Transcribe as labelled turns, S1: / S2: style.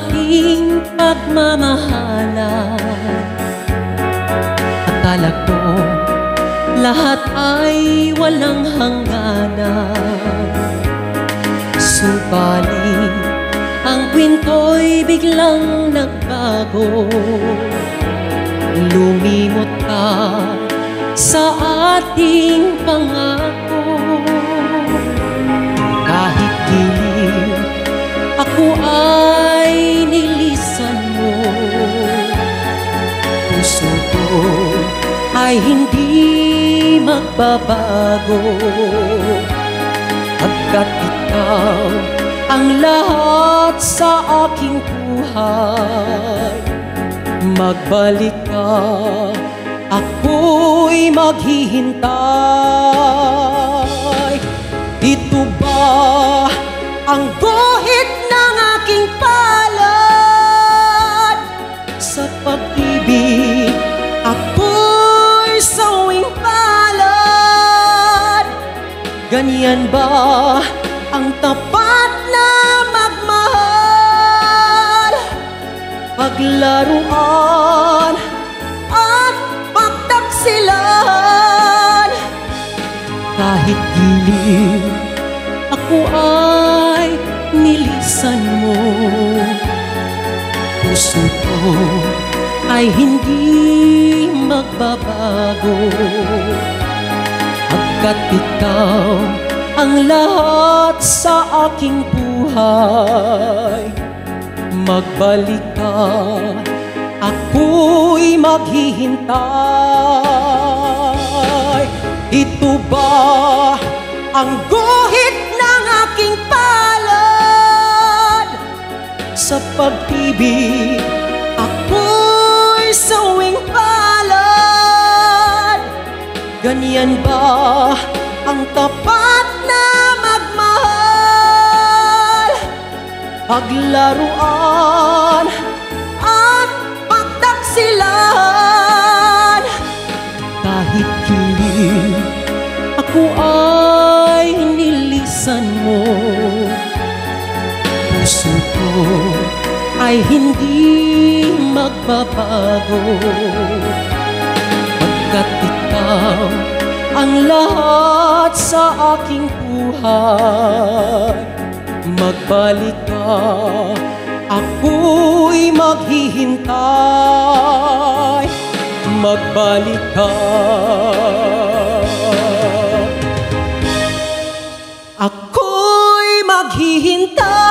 S1: ating pagmamahalan. Akala ko lahat ay walang hangganan, subalit ang kwinto'y biglang nagbago. Lumimot ka sa ating pangako. Kahit giliw ako ay nilisan mo, puso ko ay hindi magbabago. Pagkat ikaw ang lahat sa aking buhay, magbalik ka, ako'y maghihintay. Ito ba ang guhit ng aking palad? Sa pag-ibig ako'y sawing palad. Ganyan ba ang tapat na magmahal? Paglaruan at pagtaksilan. Kahit giliw ako ay nilisan mo, puso ko ay hindi magbabago. Pagkat ikaw ang lahat sa aking buhay, magbalik ka, ako'y maghihintay. Ito ba ang guhit ng aking palad? Sa pag-ibig ako'y sawing palad. Ganyan ba ang tapat na magmahal? Paglaruan at pagtaksilan. Kahit giliw ako ay nilisan mo, puso ko ay hindi magbabago. Pagkat ikaw ang lahat sa aking buhay, magbalik ka, ako'y maghihintay. Magbalik ka, ako'y maghihintay.